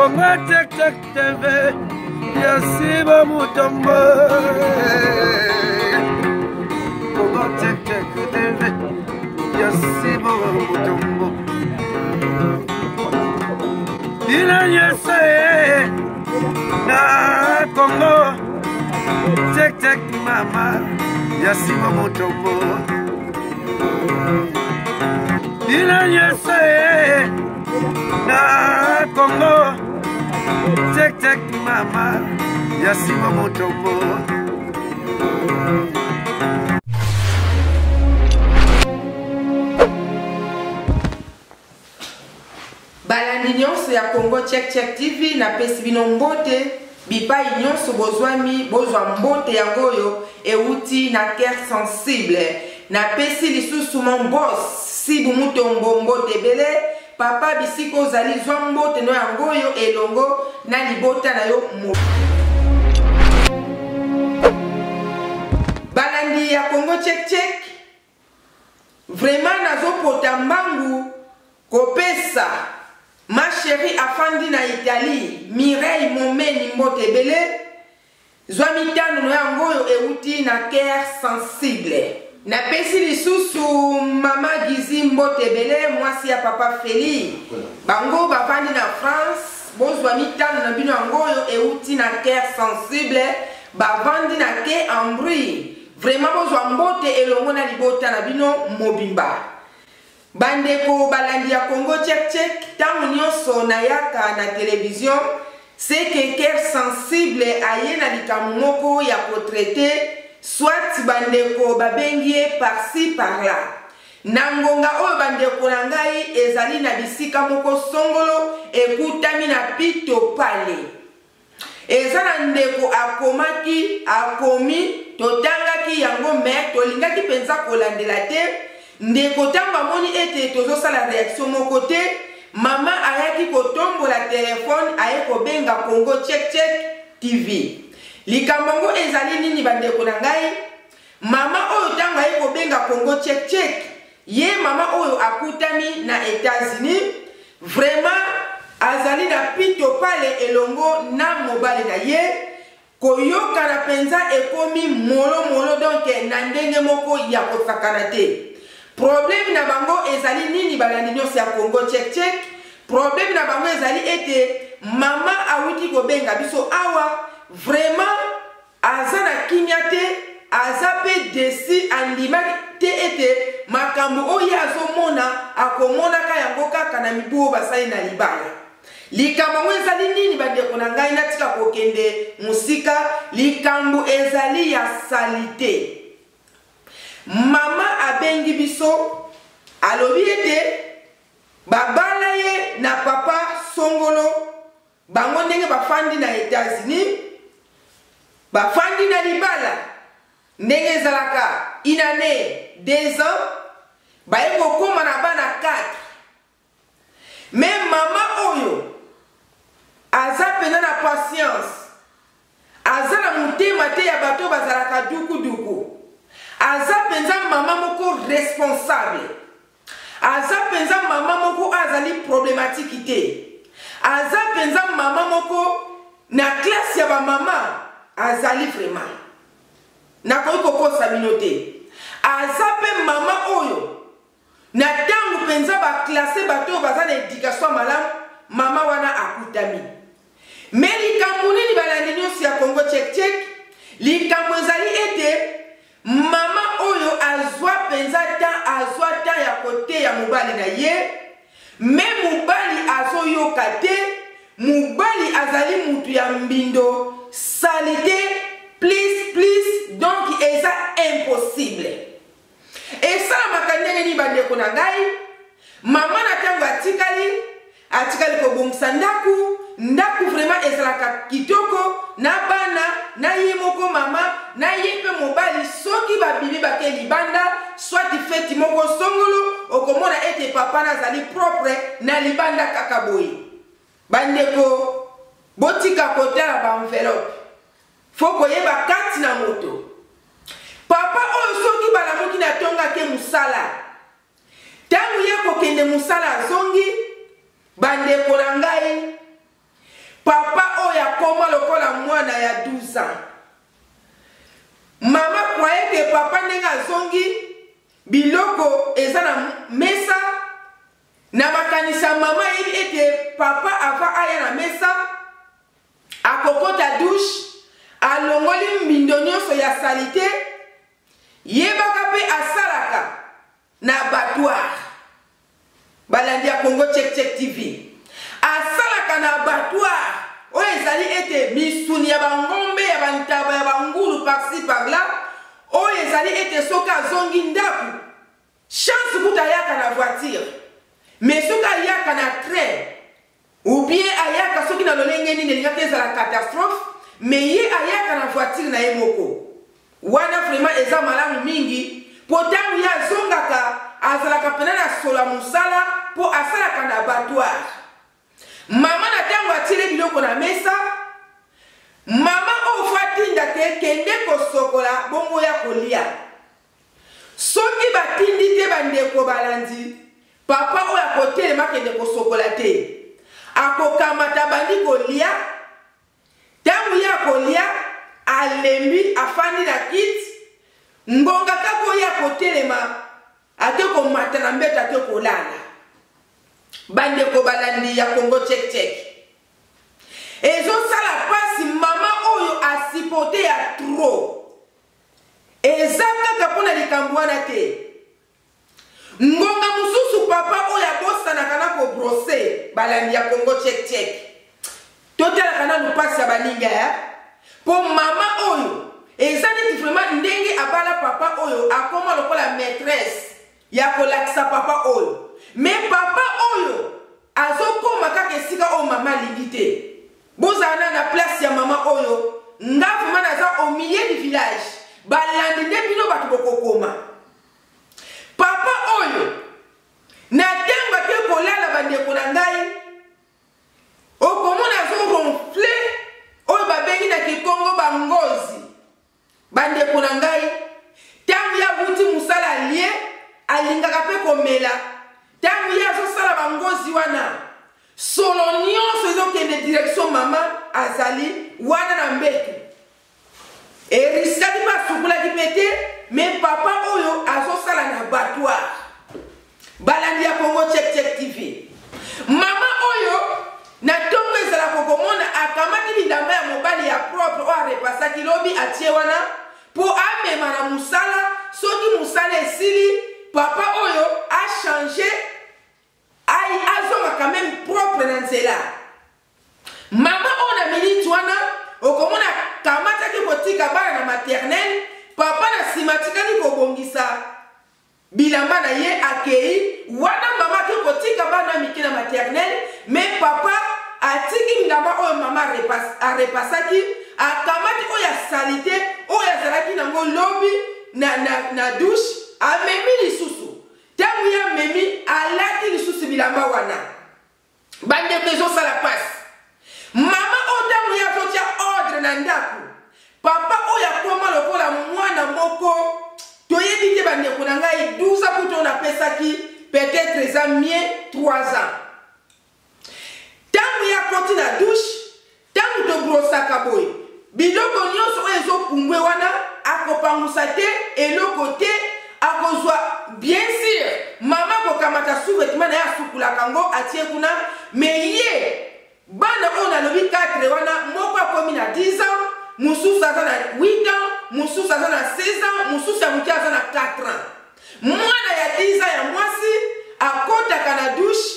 Congo Check Check TV, Yasiba Mutombo. Congo Check Check TV, Yasiba Mutombo. Ina yese na Congo Check Check Mama, Yasiba Mutombo. Ina yese na Congo Check Check Mama, Yasiba Mutombo. Balandi nyonso ya Congo Check Check TV na pesi bino mbote bipai nyonso bozwa mbote ya goyo euti na cœur sensible na pesi lisusu mon boss Sibu Mutombo mbote bele papa bisiko zali zwa mbote no ya goyo elongo na libota na yo mo. Balandi ya Congo Check Check vraiment nazo pota mbangu kopesa ma chérie afandi na Italie Mireille Momeni mbote bele zwa mitano no ya ngoyo euti na cœur sensible na pesi lisusu mama Gizi mbote bele mwasi ya papa Feli bango bafandi na France bozwa mitano na bino ya ngoyo euti na cœur sensible bavandi na ke Ambri vraiment bozwa mbote elongo na libota na bino mobimba. Bandeko balandi ya Congo Check Check tangu nyonso na yaka na télévision c'est que cœur sensible aye na likamu moko ya kotraite soit bandeko babengie par-ci par-là nangonga oyo bandeko na ngai ezali na bisika moko songolo ekutami na pito pale ezala ndeko akomi totangaki yango me tolingaki penza kolandela te ndeko tango amoni ete tozosala réaction moko te mama ayaki kotombola telefone aye kobenga Congo Check Check TV likambo ezali nini bandeko na ngai mama oyo tango aye kobenga Congo Check Check ye mama oyo akutami na États-Unis vraiment azali na pito pale elongo na mobali na ye koyoka na penza ekomi molo donc na ndenge moko ya kosakana te. Problème na bango ezali nini balandi nyonso ya Congo Check Check problème na bango ezali ete mama awuti kobenga biso awa vraiment aza na kimia te aza pe desi andima te ete makambo oyo azomona akomonaka yango kaka na mibu basali na libala likambo ezali nini bandeko na ngai natika kokende musika likambo ezali ya salite. Mama abengi biso alobi ete babala ye na papa songolo bango ndenge bafandi na États-Unis bafandi na libala ndenge ezalaka inane 2 ans baye kokoma na bana 4 mais mama oyo aza pena na patience aza na motema te ya bato bazalaka duku aza penza mama moko responsable aza penza mama moko azali problématique te aza penza mama moko na classe ya ba mama azali vraiment na ko kosa minote aza pe mama oyo na tangu penza ba classe bato baza na éducation malamu mama wana akutami mais likambo nini balandi nyonso ya Congo Check Check likambo ezali ete mama oyo azwa penza ta ya kote ya mobali na ye me mobali azoyoka te mobali azali mutu ya mbindo salite please donc eza impossible esalamaka ndenge nini bandeko na ngai mama na tango atikali kobongisa ndaku vraiment ezalaka kitoko na bana na ye moko mama na ye pe mobali soki babibi bake libanda soit feti moko songolo okomona ete papa nazali propre na libanda kaka boye bandeko botika kotala ba enveloppe foko yeba kati na moto papa oyo soki balamuki na tonga ke musala tangu ye kokende musala zongi bandeko na ngai papa oya koma lokola mwana ya 12 ans. Maman croyait que papa nenga zongi biloko eza na mesa na makanisa mama ete papa ava aya na mesa akokota douche alongoli mbindo nyonso ya salite yebaka pe asalaka na abattoir balandi ya Congo Check Check TV asalaka na abattoir oyo ezali ete misuni ya bangombe ya bantaba ya bangulu par-ci par-là oyo ezali ete soki azongi ndaku chance kuta ayaka na voiture mais soki ayaka na train ou bien ayaka soki na lolenge nini elingaki ezala catastrophe mais ye ayaka na voiture na ye moko wana vraiment eza malamu mingi po ntango ye azongaka azalaka pena na sola mosala po asalaka na abattoir. Mama na tango atile biloko na mesa mama oyo atinda ke kende kosokola bongo ya kolia soki batindi te bandeko balandi papa oyo akotelema kende kosokola te akokamata bandi kolia tango ya kolia alembi afandi na kiti ngonga kaka oyo akotelema ate komata na mbeto ate kolala bandeko balandi ya Congo Check Check ezosala pasi mama oyo asipote ya trop eza kaka mpona likambo wana te ngonga mosusu papa oyo abosanaka na kobrose balandi ya Congo Check Check totalaka na lupasi ya baninga ya po mama oyo eza neti vraiment ndenge abala papa oyo akoma lokola maîtresse ya kolakisa papa oyo mais papa oyo azokoma kaka esika oyo mama alingi te bozala na place ya mama oyo nga vraiment naza au milieu du village balandi nde bino bato bokokoma papa oyo na ntango ake kolala bandeko na ngai okomona azoronfle oyo babengi na kikongo bangozi bandeko na ngai ntango ya buti mosala alie alingaka mpe komela ntango ye azosala bangozi wana solo nyonso ezokende direction mama azali wana na mbeto erisikaki mpe asukulaki mpe te mais papa oyo azosala na abattoir balandi ya Congo Check Check TV mama oyo na ntongo ezalaka komona akamati bilamba ya mobali ya propre oyo arepasaki lobi atie wana mpo amema na mosala soki mosala esili papa oyo achange azonga quand même propre na nzela mama oyo na minute wana okomona kamataki kotika bana na maternelle papa na nsima atikali kobongisa bilamba na ye akei wana mama ake kotika bana mike na maternelle mais papa atiki bilamba oyo mama arepasaki akamati oyo asalite oyo azalaki nango lobi na douche amemi lisusu ntango ye amemi alati lisusu bilamba wana bandeko ezosala pasi mama oyo ntango ye azotia ordre na ndako papa oyo akoma lokola mwana moko toyebi te bandeko na ngai 12 ans kuto napesaki peut-être eza mie 3 ans ntango ye akoti na douche ntango tobrosaka boye biloko nyonso oyo ezopumbwe wana akopangusa te eloko te akozwa bien sûr mama kokamata sous-vêtement na ye asukulaka yango atie kuna mais ye bana oyo nalobi 4 wana moko akomi na 10 ans mosusu aza na 8 ans mosusu aza na 16 ans mosusu ya moke aza na 4 ans mwana ya 10 ans ya mwasi akotaka na douche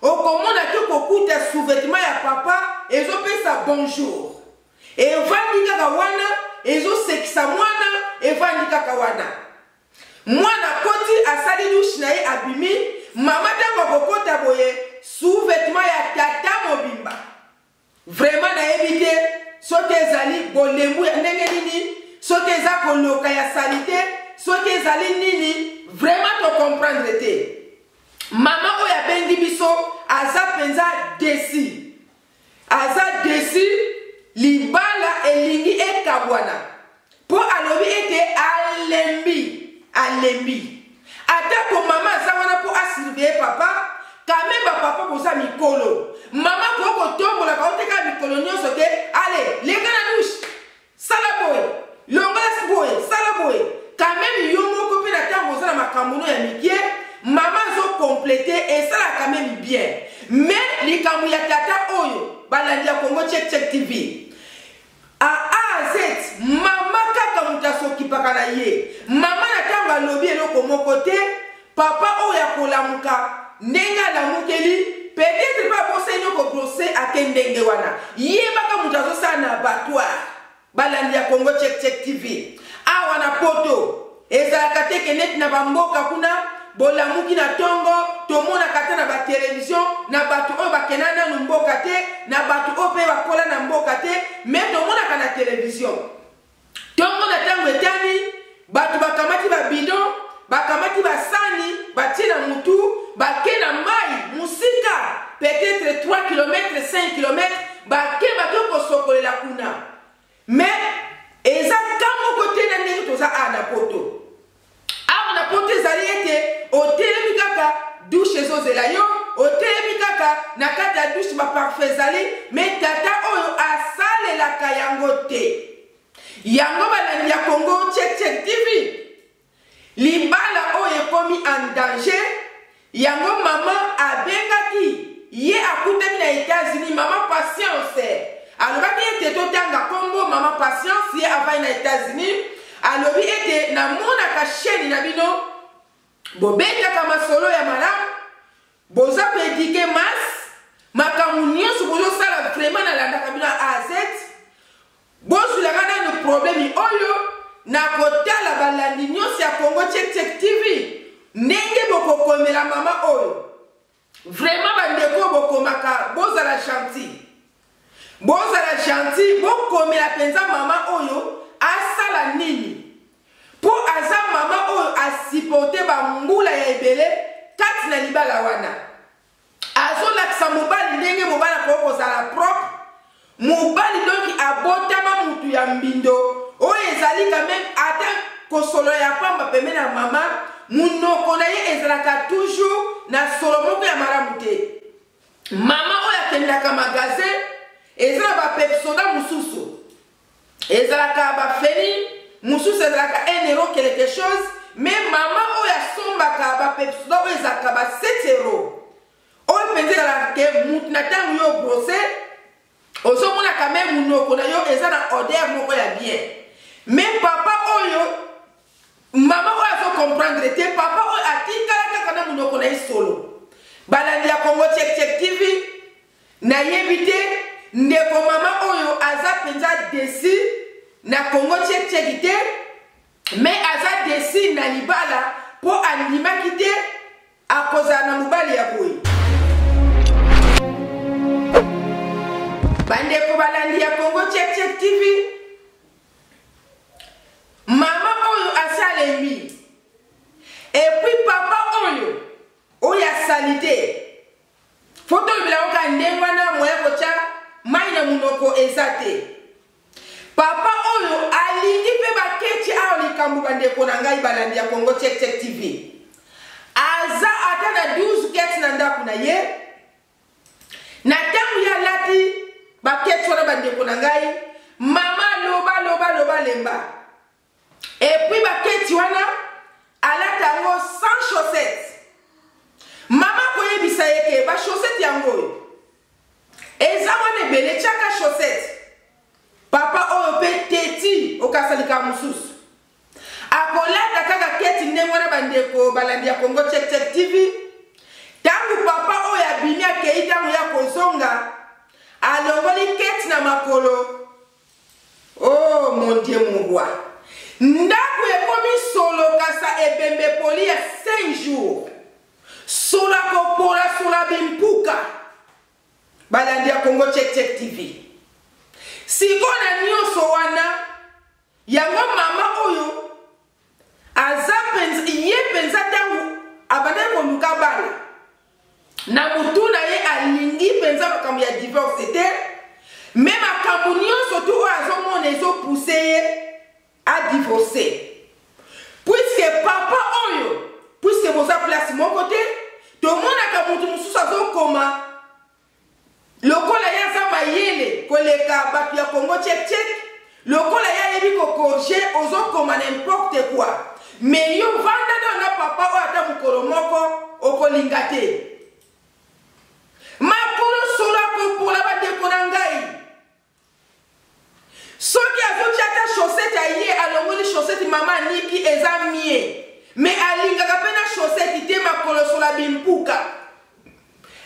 okomona te kokuta sous-vêtement ya papa ezopesa bonjour evandi kaka wana ezosekisa mwana evandi kaka wana mwana koti asali douche na ye abimi mama ntango akokota boye sous-vêtement ya tata mobimba vraiment nayebi te soki ezali bolembu ya ndenge nini soki eza koloka ya salite soki ezali nini vraiment tocomprendre te mama oyo abengi biso aza mpenza desi aza desi libala elingi ekabwana mpo alobi ete alembi atako mama aza wana mpo asurveille papa quand même papa boza mikolo maman ko tombola ka oteka mikolo nyonso te allez les gars na douche sala boy longola boy sala boy quand même yo moko pe na tango za na makambo ya mikie maman zo compléter et ça là quand même bien mais les kamu ya tata oyo balandi ya Congo Check TV A à Z maman kaka mutaso kipaka na ye maman na tango lobi eloko moko te papa oya kolamuka nenga la mukeli peut-être pas bosser nyoko brosser akendenge wana ye baka mutaso sana abattoir balandi ya Congo Check TV awa na poto ezalaka te kenet na bamboka kuna bolamuki na tongo tomona kata na ba télévision na batu o bakenana na mboka te na batu o pe bakola na mboka te mais tomona kana télévision tongo na tango etani batu bakamati ba bidon bakamati ba sani batina mutu bakena mai musika peut-être 3 km 5 km bake batoko sokolela kuna mais eza kamo kote na ndenge toza ana poto na poto zali ete otelemi kaka douche ezozela yo otelemi kaka na kati ya douche baparfum ezali mais tata oyo asalelaka yango te yango balandi ya Congo Check TV libala oyo ekomi en danger yango mama abengaki ye akutami na États-Unis mama patience alobaki ete totanga kombo mama patience ye avai na États-Unis alobi ete na mona ka chaîne na bino bobetaka masolo ya malamu boza pedike mas makambo nyonso bozosala vraiment na landaka bino a Z bozulaka nano problème oyo na kotala balandi nyonso ya Congo Check TV ndenge bokokomela mama oyo vraiment bandeko bokomaka bozala gentil bokomela penza mama oyo asala nini po aza mama oyo asipote bambula ya ebele kati na libala wana azolakisa mobali ndenge mobali akoki kozala propre mobali donki abotama mutu ya mbindo oyo ezali quand même ata kosolo ya pamba pembeni ya mama munoko na ye ezalaka toujours na solo moko ya malamu te mama oyo akendaka magasin eza na bapepsoda mosusu ezalaka bafeni mosusu ezalaka 1 euro quelque chose mais mama oyo asombaka bapepsoda oyo ezalaka ba 7 euro oyo mpenza ezalaka ke mutu na ntango yo brose ozomona kame munoko na yo eza na odeur moko ya bien mais papa oyo mama oyo azokomprendre te papa oyo atikala kaka na munoko na ye solo balandi ya Congo Check TV nayebi te ndeko mama oyo aza penza desi na Congo Check te mais aza desi na libala po andimaki te akozala na mobali ya boye bandeko balandi ya Congo Check TV mama oyo asalembi et puis papa oyo asali te foto libela oka ndenge wana moya kotia mai na munoko eza te papa oyo alingi mpe baketi ayo likambo bandeko na ngai balandi ya Congo Check TV aza ata na 12 keti na ndako na ye na ntango ya lati baketi wana bandeko na ngai mama loba lemba epuis baketi wana alata yango sans chaussette mama koyebisa yeke bachaussette yango oyo eza wana ebele tiaka chaussette papa oyo mpe teti okasalika mosusu akolata kaka keti ndenge wana bandeko balandi ya Congo Check TV ntango papa oyo abimi akei ntango ya kozonga alongoli keti na makolo oh mon Dieu mon roi ndako ekomi solo kasa ebembe poli ya 5 jours sola kopola sola bimpuka balandi ya Congo Check TV sikona nyonso wana yango mama oyo aza penza ye penza tango abandaki koluka bana na mutu na ye alingi penza makambo ya divorce te me makambo nyonso tu oyo azomona ezopuse ye a divorcer puisque papa oyo puisque boza place moko te tomonaka mutu mosusu azokoma lokola ye aza mayele koleka bato ya Congo tchek lokola ye ayebi kokorge ozokoma n'importe quoi mais yo vanda na papa oyo ata mokolo moko okolinga te makolo solo akopola bandeko na ngai soki azotia ata chaussette aye alongoli chaussette mama niki eza mie mais alingaka mpe na chaussette te makolo solo bimpuka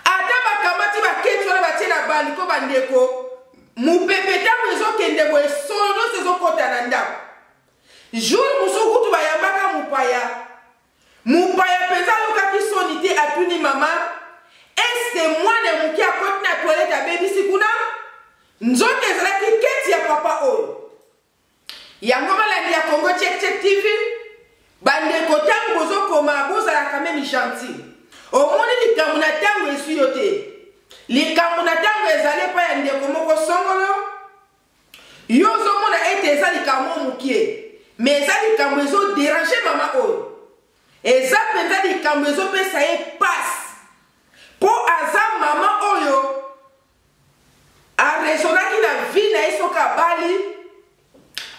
ata bakamati baketi wana batie na bandi ko bandeko mupepe ntango ezokende boye solo nyonso ezokɔta na ndako jour mosusu kutu bayambaka mupaya mpenza alokaki soni te atuni mama eske mwana moke akoti na toilette abebisi kuna nzoto ezalaki keti ya papa oyo yango malandi ya Congo Tchek TV bandeko ntango bozokoma bozalaka meme gentil omoni likambo na ntango esu yo te likambo na ntango ezali epai ya ndeko moko songolo yo ozomona ete eza likambo mokie mais eza likambo ezoderange mama oyo eza mpenza likambo ezopesa ye pasi mpo aza mama oyo aresonaki na vi na ye soki abali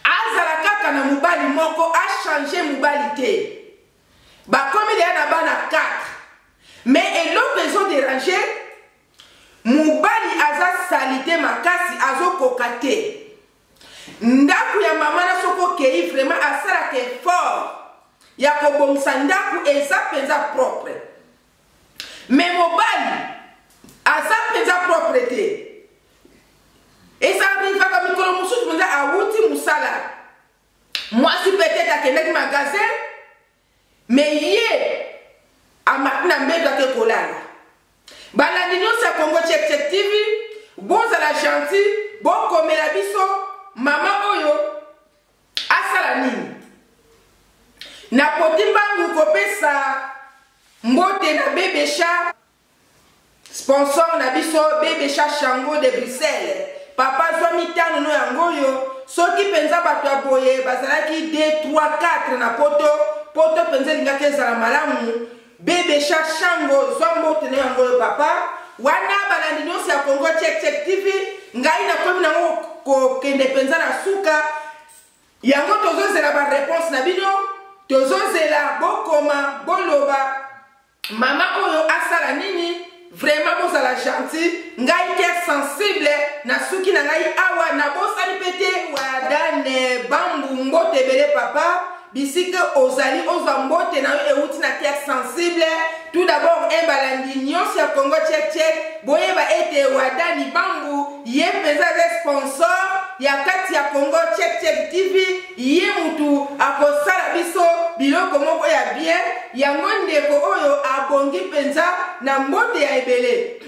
azala kaka na mobali moko achange mobali te bakomi deya na bana 4 mais eloko ezoderange mobali aza salite makasi azokoka te ndako ya mama na soko okei vraiment asalaka effort ya kobongisa ndako eza mpenza propre mais mobali aza mpenza propre te ezarivaka mikolo mosusu mpenza awuti mosala mwasi peut-être akendaki magasin mais ye amati na mbeto ake kolala balandi nyonso ya Congo Tchek TV bozala gentil bokomela biso mama oyo asala nini na poti mbangu kopesa mbote na bébé chat sponsor na biso bébé chat Chango de Bruxelles papa zwa mitano no yango oyo soki penza bato ya boye bazalaki 2 3 4 na poto penza lingaki ezala malamu bébé chat Chango zwa mbote no yango oyo papa wana balandi nyonso ya Congo Tchek TV ngai nakomi nango kokende penza na suka yango tozozela bareponse na bino tozozela bokoma boloba mama oyo asala nini vraiment bozala gentil ngai cœur sensible na suki na ngai awa na bosali pete wadane bambu mbote ebele papa bisika ozali ozwa mbote na yo euti na cœur sensible tout d'abord balandi nyonso ya Congo Tchek boyeba ete wadani bambu ye mpenza sponsor ya kati ya Congo Tchek TV ye mutu akosala biso biloko moko ya bien yango ndeko oyo abongi mpenza na mbote ya ebele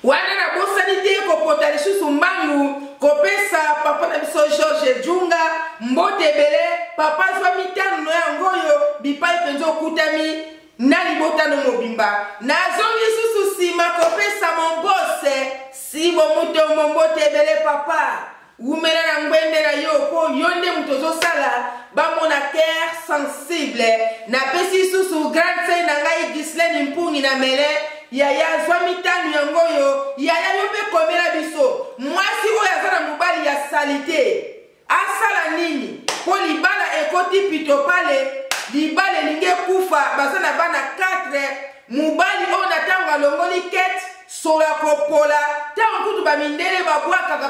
wana na bosani te kopota lisusu mbangu kopesa papa na biso George Junga mbote ebele papa zwa mitano no yango oyo bipai mpenza okutami na libotano mobimba nazongi susu sima kopesa mombose si bomuto mombote ebele papa umela na ngwende na yo po yonde muto ozosala bamona cœur sensible na pesi susu grande sœur na ngai Gislaine Mpungi na mele yaya zwa mitano yango yo yaya yo mpe komela biso mwasi oyo aza na mobali ya salite asala nini po libala ekoti pito pale libala elingi ekufa baza na bana 4 mobali oyo na ntango alongoli kete solo ya kopola ntango kutu bamindele babwakaka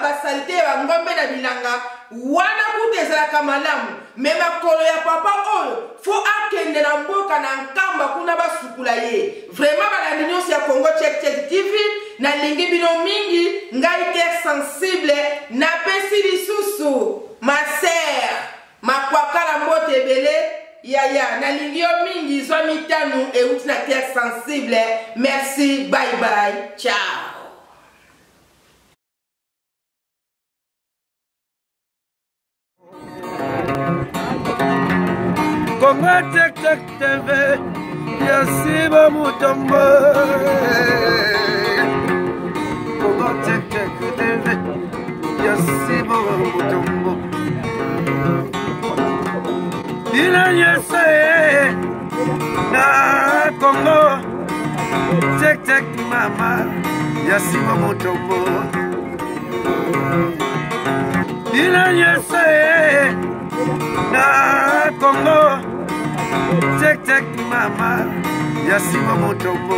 basalite bangombe na bilanga wana kutu ezalaka malamu me makolo ya papa oyo fo akende na mboka na nkamba kuna basukula ye vraiment balandi nyonso ya Congo Tchek TV nalingi bino mingi ngai cœur sensible napesi lisusu ma sœur makwakala mbote ebele yaya nalingi yo mingi zwa mitano euti na cœur sensible merci bye bye ciao Congo Tchek TV Yasiba Mutombo Congo Tchek TV Yasiba Mutombo Ina yese na Congo tek mama ya Simba Mutombo ina nyese na Congo tek mama ya Simba Mutombo